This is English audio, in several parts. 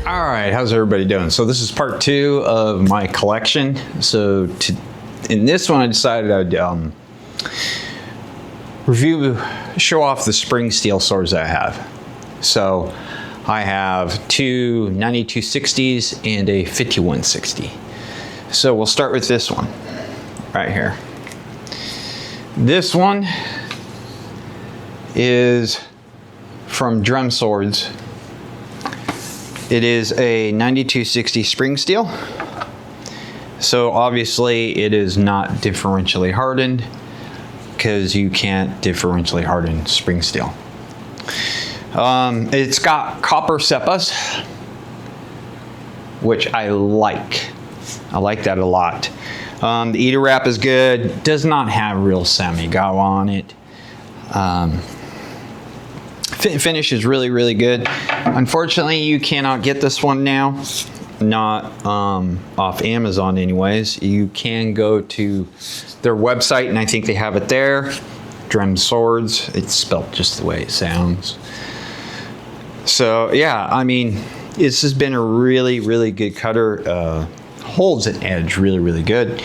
All right, how's everybody doing? So this is part 2 of my collection. So in this one, I decided I'd show off the spring steel swords that I have. So I have two 9260s and a 5160. So we'll start with this one right here. This one is from Drum Swords. It is a 9260 spring steel. So obviously it is not differentially hardened because you can't differentially harden spring steel. It's got copper seppas, which I like. I like that a lot. The eater wrap is good. Does not have real samigawa on it. Finish is really, really good. Unfortunately, you cannot get this one now. Not off Amazon anyways. You can go to their website, and I think they have it there. Drum Swords. It's spelled just the way it sounds. So yeah, I mean, this has been a really, really good cutter. Holds an edge really, really good.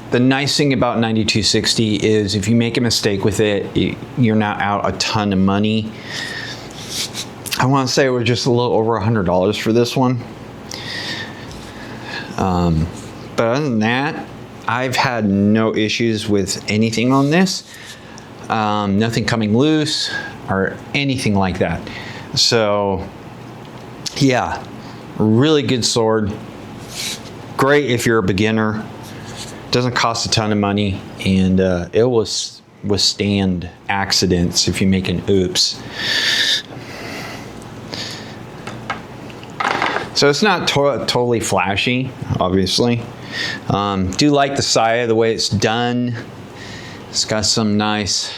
The nice thing about 9260 is if you make a mistake with it, you're not out a ton of money. I want to say it was just a little over $100 for this one. But other than that, I've had no issues with anything on this. Nothing coming loose or anything like that. So yeah, really good sword. Great if you're a beginner. Doesn't cost a ton of money, and it will withstand accidents if you make an oops. So it's not totally flashy, obviously. Do like the saya, the way it's done. It's got some nice,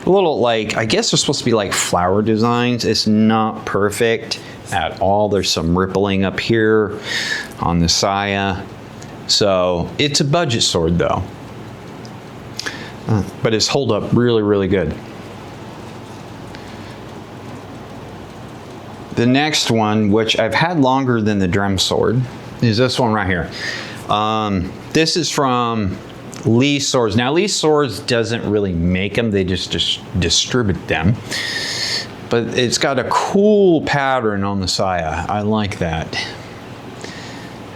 a little like, I guess they're supposed to be like flower designs. It's not perfect at all. There's some rippling up here on the saya. So it's a budget sword though, but it's hold up really, really good. The next one, which I've had longer than the Drum Sword, is this one right here. This is from Lee Swords. Now Lee Swords doesn't really make them, they just distribute them. But it's got a cool pattern on the saya. I like that.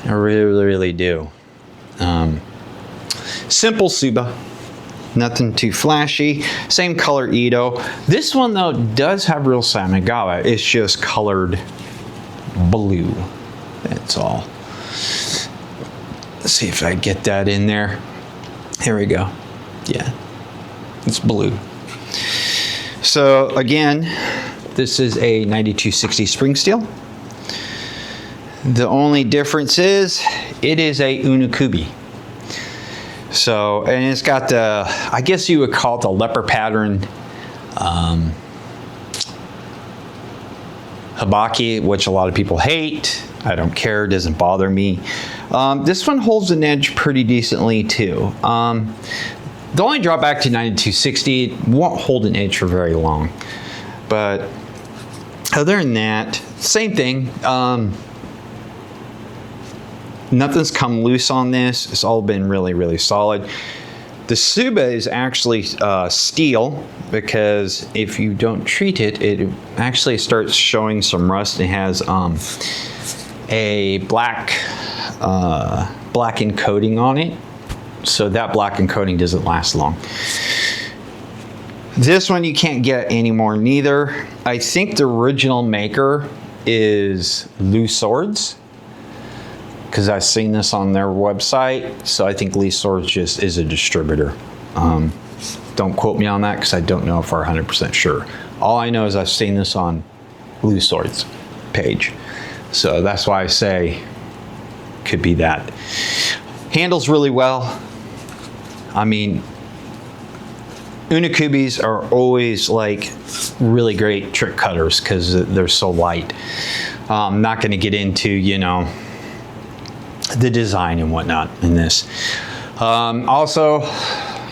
I really, really do. Simple Tsuba, nothing too flashy. Same color Ito. This one though does have real samigawa. It's just colored blue. That's all. Let's see if I get that in there. Here we go. Yeah, it's blue. So again, this is a 9260 spring steel. The only difference is it is a unukubi. So, and it's got the, I guess you would call it the leopard pattern habaki, which a lot of people hate. I don't care, it doesn't bother me. This one holds an edge pretty decently too. The only drawback to 9260, it won't hold an edge for very long. But other than that, same thing. Nothing's come loose on this. It's all been really, really solid. The Tsuba is actually steel because if you don't treat it, it actually starts showing some rust. It has a blackened coating on it. So that blackened coating doesn't last long. This one you can't get anymore neither. I think the original maker is Lee Swords, because I've seen this on their website. So I think Lee Swords just is a distributor. Don't quote me on that because I don't know if we're 100% sure. All I know is I've seen this on Lee Swords page. So that's why I say could be that. Handles really well. I mean, unukubis are always like really great trick cutters because they're so light. I'm not going to get into, you know, the design and whatnot in this. Also,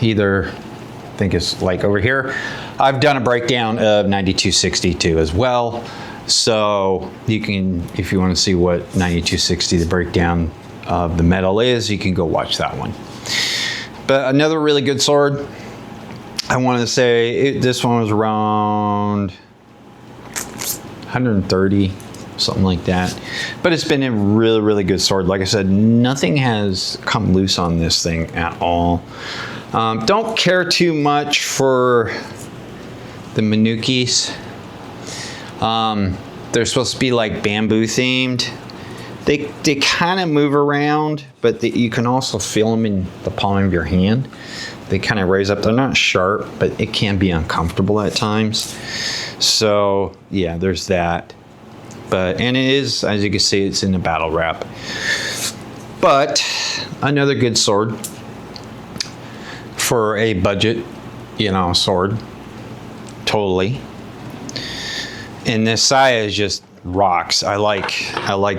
either, I think it's like over here, I've done a breakdown of 9262 as well. So you can, if you want to see what 9260, the breakdown of the metal is, you can go watch that one. But another really good sword, I want to say this one was around 130, something like that. But it's been a really, really good sword. Like I said, nothing has come loose on this thing at all. Don't care too much for the Manukis. They're supposed to be like bamboo themed. They kind of move around, but you can also feel them in the palm of your hand. They kind of raise up. They're not sharp, but it can be uncomfortable at times. So yeah, there's that. And it is, as you can see, it's in the battle wrap. But another good sword for a budget, sword. Totally. And this Saya is just rocks. I like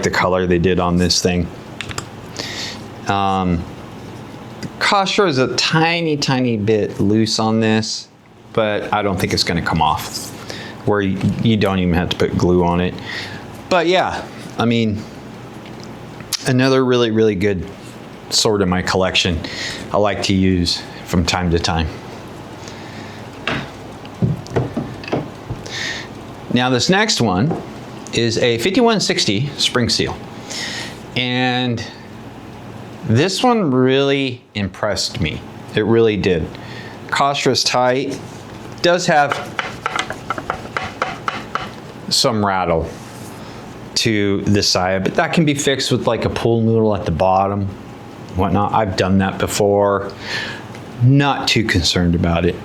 the color they did on this thing. Kosher is a tiny bit loose on this, but I don't think it's going to come off, where you don't even have to put glue on it. But yeah, I mean, another really, really good sword in my collection I like to use from time to time. Now this next one is a 5160 spring seal. And this one really impressed me. It really did. Kosher is tight. Does have some rattle to the side, but that can be fixed with like a pool noodle at the bottom, whatnot. I've done that before. Not too concerned about it.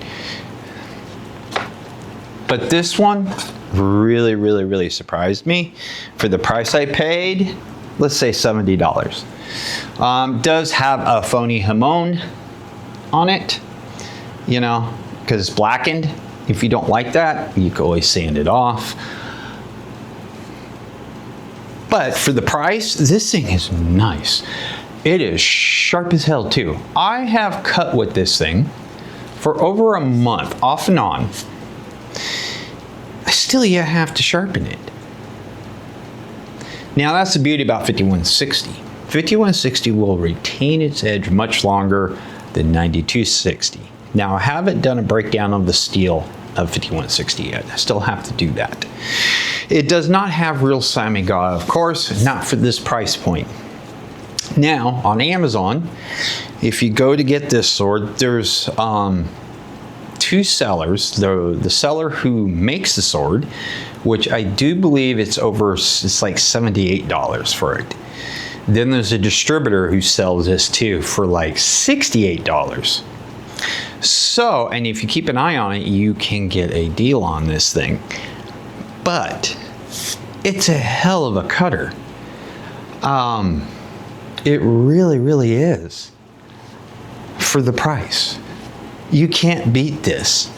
But this one really, really, really surprised me. For the price I paid, let's say $70. Does have a phony hamon on it, because it's blackened. If you don't like that, you can always sand it off. But for the price, this thing is nice. It is sharp as hell too. I have cut with this thing for over a month, off and on. Still, you have to sharpen it. Now that's the beauty about 5160. 5160 will retain its edge much longer than 9260. Now I haven't done a breakdown of the steel of 5160 yet. I still have to do that. It does not have real Samiga, of course, not for this price point. Now on Amazon, if you go to get this sword, there's two sellers. The seller who makes the sword, which I do believe it's like $78 for it. Then there's a distributor who sells this too for like $68. So, and if you keep an eye on it, you can get a deal on this thing. But it's a hell of a cutter. It really, really is. For the price. You can't beat this.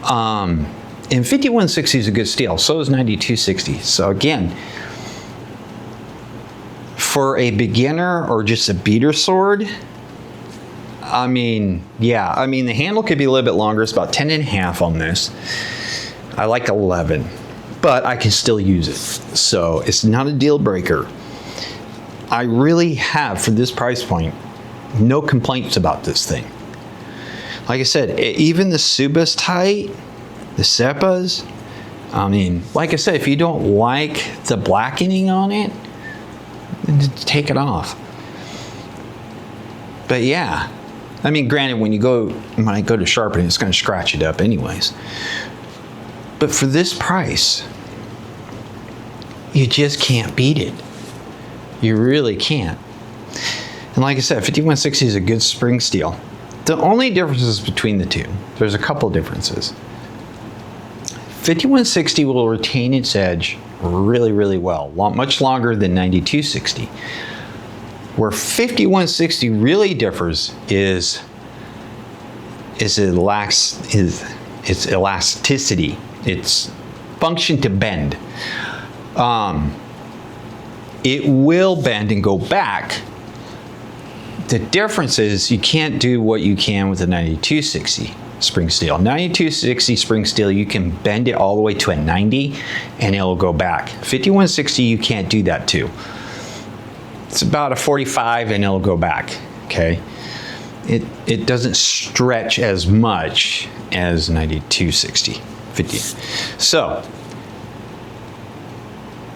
And 5160 is a good steel. So is 9260. So again, for a beginner or just a beater sword, I mean, yeah. I mean, the handle could be a little bit longer. It's about 10.5 on this. I like 11, but I can still use it. So it's not a deal breaker. I really have, for this price point, no complaints about this thing. Like I said, even the Suba's tight, the Seppas, I mean, like I said, if you don't like the blackening on it, then just take it off. But yeah, I mean, granted, when I go to sharpen it, it's going to scratch it up anyways. But for this price, you just can't beat it. You really can't. And like I said, 5160 is a good spring steel. The only differences between the two, there's a couple differences. 5160 will retain its edge really, really well, much longer than 9260. Where 5160 really differs is its elasticity, its function to bend. It will bend and go back. The difference is you can't do what you can with the 9260. spring steel. 9260 spring steel, you can bend it all the way to a 90 and it'll go back. 5160, you can't do that to. It's about a 45 and it'll go back, okay? It doesn't stretch as much as 9260, 50. So,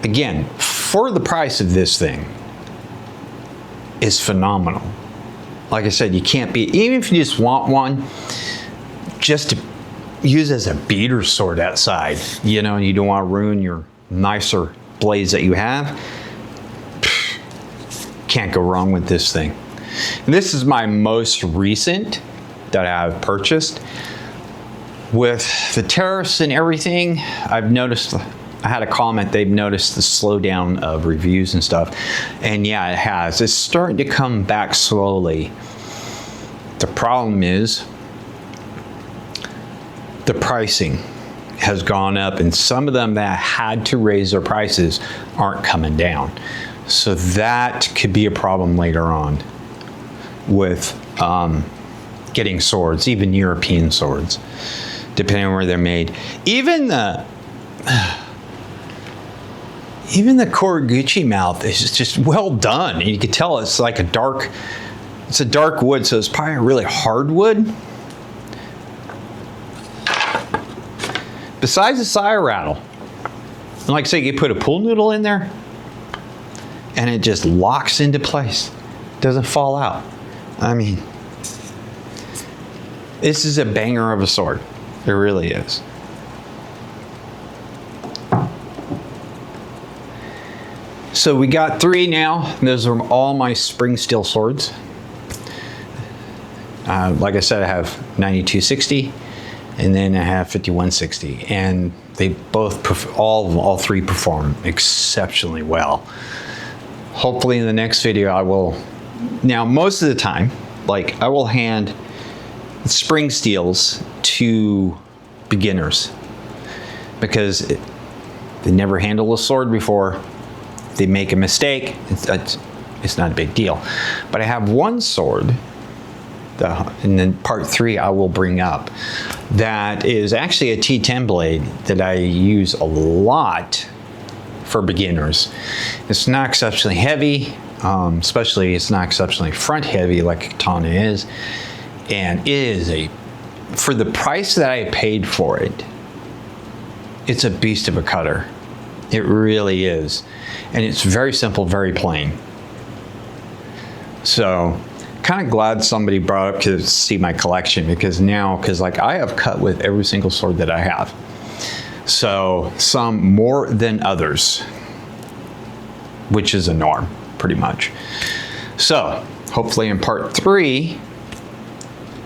again, for the price of this thing, is phenomenal. Like I said, you can't beat, even if you just want one, just to use as a beater sword outside, you know, and you don't want to ruin your nicer blades that you have. Can't go wrong with this thing. And this is my most recent that I've purchased. With the tariffs and everything, I've noticed, I had a comment, they've noticed the slowdown of reviews and stuff. And yeah, it has. It's starting to come back slowly. The problem is the pricing has gone up, and some of them that had to raise their prices aren't coming down. So that could be a problem later on with getting swords, even European swords, depending on where they're made. Even the Koraguchi mouth is just well done. You can tell it's like it's a dark wood, so it's probably a really hard wood. Besides the sire rattle, and like I say, you put a pool noodle in there, and it just locks into place. Doesn't fall out. I mean, this is a banger of a sword. It really is. So we got 3 now. Those are all my spring steel swords. Like I said, I have 9260, and then I have 5160, and they both all 3 perform exceptionally well. Hopefully in the next video I will, now most of the time, like I will hand spring steels to beginners because they never handled a sword before. They make a mistake, it's not a big deal. But I have one sword, and then part 3 I will bring up, that is actually a T10 blade that I use a lot for beginners. It's not exceptionally heavy, especially it's not exceptionally front heavy like a katana is, and it is for the price that I paid for it, it's a beast of a cutter. It really is. And it's very simple, very plain. So kind of glad somebody brought up to see my collection, because like I have cut with every single sword that I have. So some more than others, which is a norm pretty much. So hopefully in part 3,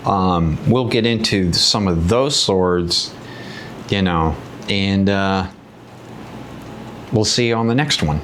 we'll get into some of those swords, you know, and we'll see you on the next one.